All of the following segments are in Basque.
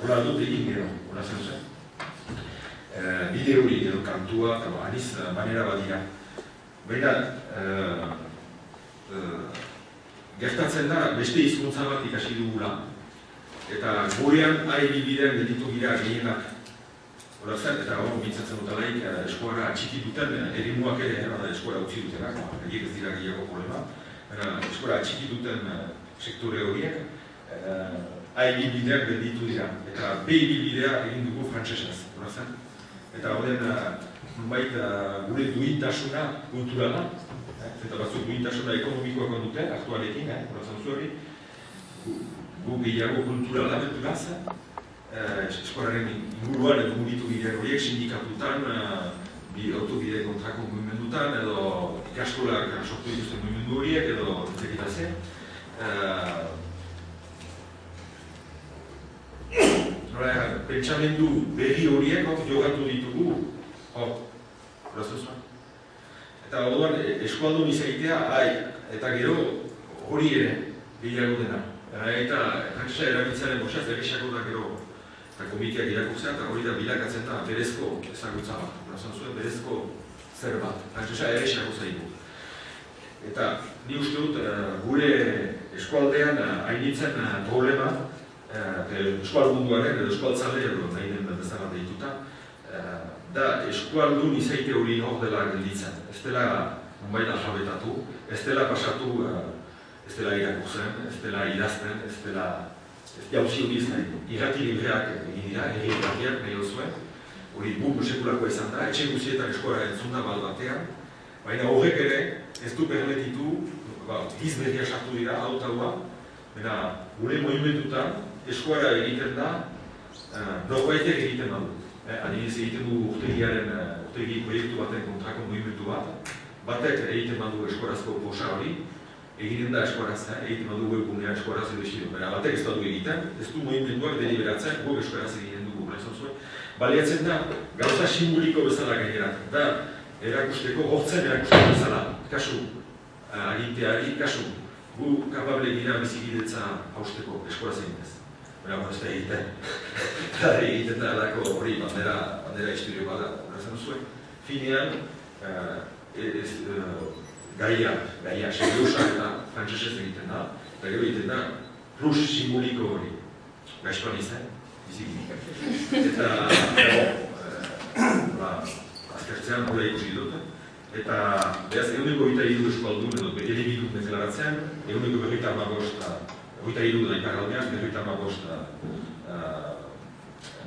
Hola dut egin gero, hola zen zen. Bide hori edo kantua, aniz manera bat dira. Baina, gertatzen da, beste hizkuntza bat ikasi dugula. Eta gurean ari bidean gelditu gira gehienak. Hola zen, eta hor mintzatzen dutalaik eskola txiki duten, erimuak ere, eskola utzi dutenak, egiek ez dira gehiago problema. Eskola txiki duten sektore horiek, ari bidean gelditu dira. Eta behi bidea egin dugu frantsesez, hola zen. Eta horren, nunbait, gure duintasuna kulturala, eta batzuk duintasuna ekonomikoak dute, aktualekin, hola zen zuhari, gu gehiago kulturala beturaz, eskolaren inguruan edo mugitu bidean horiek, sindikatutan, autobide kontrako mugimendutan, edo ikaskolak sortu dituzten mugimendu horiek, edo zekitazen. Pentsamendu berri horiek jogatu ditugu, eta orduan eskualdun izaitea, eta gero hori ere gehiago dena. Eta frantsesa erabiltzaren bosaz, errexako da gero komiteak irakurtzea, eta hori da bilakatzen da berezko ezagutza bat, berezko zer bat, frantsesa errexako zaigu. Eta ni uste dut gure eskualdean hainitzen problema, eskualdunduaren edo eskualtzale edo nahi den bezala deituta, da eskualdun izaite hori hor dela gelditzen. Ez dela nonbait alfabetatu, ez dela pasatu, ez dela irakurtzen, ez dela idazten, ez dela jauzi hori ez nahi. Irrati libreak egin dira, irratiak nahi duzuen, hori buk sekulako izan da, etxe guzietan eskola entzunda bat batean, baina horrek ere ez du permetitu, hizberria sartu dira, hau eta hua, baina gure movimentutan eskola egiten da, norbaitek egiten badu. Adibidez egiten du urtegi proiektu baten kontrako movimentu bat, batek egiten badu eskorazko posa hori, egiten da eskoraz, egiten badu webgunea eskoraz edo estilo. Batek ez badu egiten, ez du movimentuak deliberatzen, guk eskoraz egiten dugu. Baliatzen da, gauza simboliko bezala gainerat, da erakusteko, hortzen erakusteko bezala, kasu aginteari, kasu gu kapable gira bizikidetza hausteko eskoraz egitez. Baina, ez da egiten. Eta egiten da alako hori bandera historio bat da. Horazen duzuen, finean, gaia seriosa eta frantsesez egiten da. Eta gero egiten da, plus simboliko hori. Gaizpan izan, bizikidik. Eta, azkertzean hori ikusi dut. Eta, behaz, eguneko eta hiru eskualdun edo elebidun deklaratzean, eguneko berroita hamabost, Hogeita hiru da iparraldean, berroita hamabost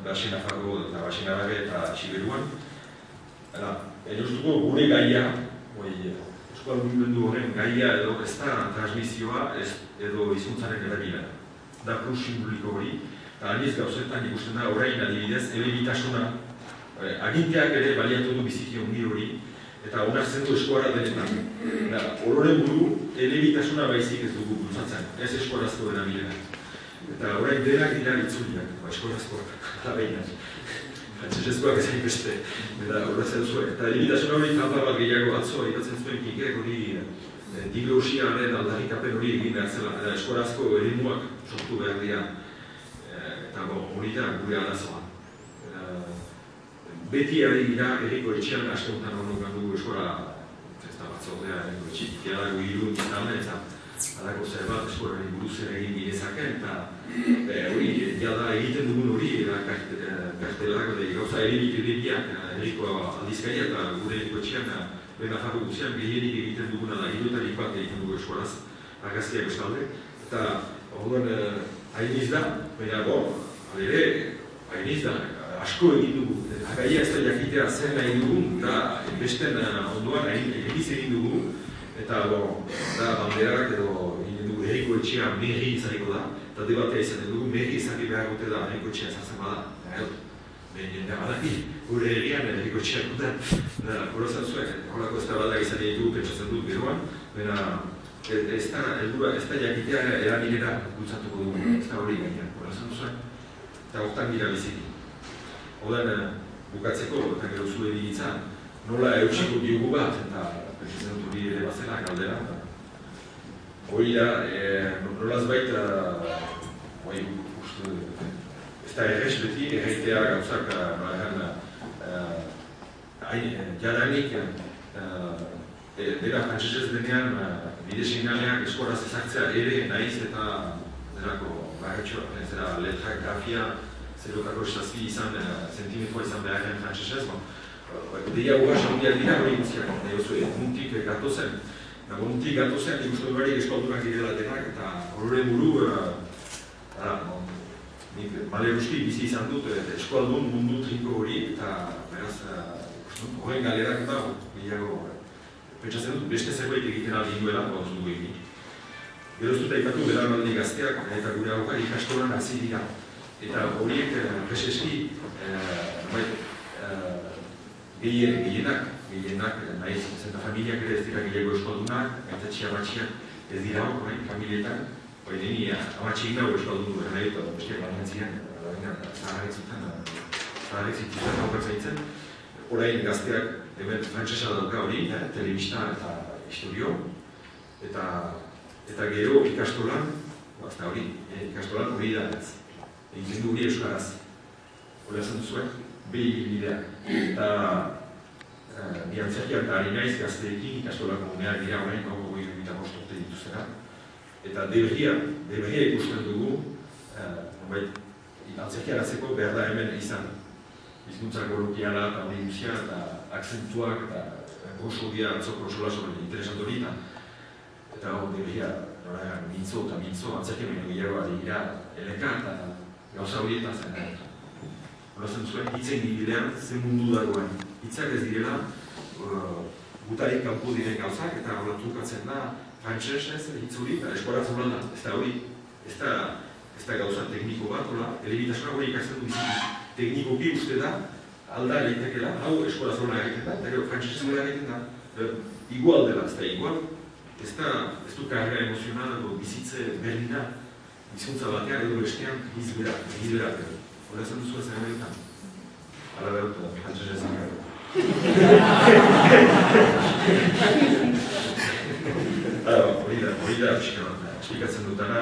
Basen Nafarro eta Basen Arabe eta Txiberuan. Justuko gure gaia, eskual mugimendu horren gaia edo ez da transmisioa edo hizkuntzaren erabilera. Da plus simboliko hori, eta aniz gauzetan ikusten da orain adibidez, elebitasuna, aginteak ere baliatu du biziki ongi hori, eta onartzen du eskuara denetan. Ororen buru, elebitasuna baizik ez dugu bultzatzen, ez eskuarazko erabilera. Eta orain denak dira itzuliak, eskuarazkoak, eta behinak. Frantsesezkoak ezain beste, eta horretzen zuen. Eta elebitasuna hori trampa bat gehiago atzo, ikatzen zuen kikek hori diglosiaren aldarrikapen hori egin behar zela, eta eskuarazko erimuak sortu behar dira. Eta hori da gure arazoa. Beti ari dira erriko etxean askontan honokan dugu eskola batzordea erriko etxik, dago irun izan, eta alako zer bat eskolari buruz ere egin ginezaken, eta hori, jada egiten dugun hori, kartelak, gauza eribiak erriko aldizkaria eta gure erriko etxean, lehen afarro guzian, gehienik egiten duguna da, hiruetarik bat egiten dugu eskolaz, argazkiak bestalde, eta orduan hainiz da, baina ere, hainiz da, asko egin dugu, gaia ez da jakitea zer nahi dugun, eta besten ondoan egiz egin dugu, eta da banderak edo egin dugu herriko etxea merri izaniko da, eta debatea izan dugu merri izan behar gote da herriko etxea zazen bada. Jendea badaki, gure herrian herriko etxea duten, horrezan zuen, horrako ez da badak izan dugu pentsatzen dut geroan, ez da jakitea erabilera bultzatuko dugu, ez da hori gainean, horrezan zuen, eta hortan gira biziki. Odan bukatzeko, eta gero zuen digitzan, nola eutxiko diogu bat, eta pentsatzen dut hori ere bazela galdera. Hori da, nolaz baita, ez da errez beti, erreitea gauzak, jadanik, dira frantsesez denean, bide signaleak eskoraz ezartzea ere nahiz eta zerako zera letra, grafia, zerotako estazpi izan, sentimetroa izan beharren frantsesez, deia urra xaundiak dira hori guztiak, muntik gatozen. Muntik gatozen, ikusten duari eskoldunak direla denak, eta horren buru, maleruski bizi izan dut eskualdun mundu trinko hori, eta beraz, horren galerak eta gehiago, pentsatzen dut beste zerbait egiten aldi duela, ez dugu egin. Gero ez dut aipatu belaunaldi gazteak eta gure aurkari ikastolan hasi dira. Eta horiek preseski gehienak, nahiz zenta familiak ere ez dira gehiago eskoldunak, eta txiamatxiak ez dira hor, familietan. Nini amatxik nago eskaldun duen nahi eta besteak lanentzian, zaharrek zituzten haukatzen. Orain gazteak hemen frantsesa dauka hori, telebista eta historio. Eta gero ikastolan, ikastolan hori da ez. Egiten du hori euskaraz. Hora esan duzuek, behi bideak. Eta bi antzerkiak eta ari naiz gazteekin ikastolako uneak dira orain, hau goi urte dituztera. Eta deberria ikusten dugu, antzerkiaratzeko behar da hemen izan. Hizkuntza kolokiala eta hori guzia, eta akzentuak, eta gozodia, atzoko solaso interesantu hori, eta hor deberria mintzo, antzerki baino gehiago adira eleka eta gauza horietan zen. Horazen zuen, hitzen gibilean zen mundu dagoen. Hitzak ez direla, gutarik kanpo diren gauzak, eta hola trukatzen da, frantses ez, hitz hori, eta eskoratzen da, ez da hori, ez da gauza tekniko bat, elebitasuna hori ikasten du biziki. Teknikoki uste da, alda egitekeela, hau eskoratzen egiten da, eta gero frantsesez egiten da, igual dela, ez da igual, ez du karrera emozional, bizitze berdina, bizkuntza batean edo bestean, gizberak. Hora esan duzu ez egin ala behar da, frantsesez egin. Hori da, esplikatzen dutana,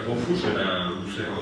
konfus eta luzero,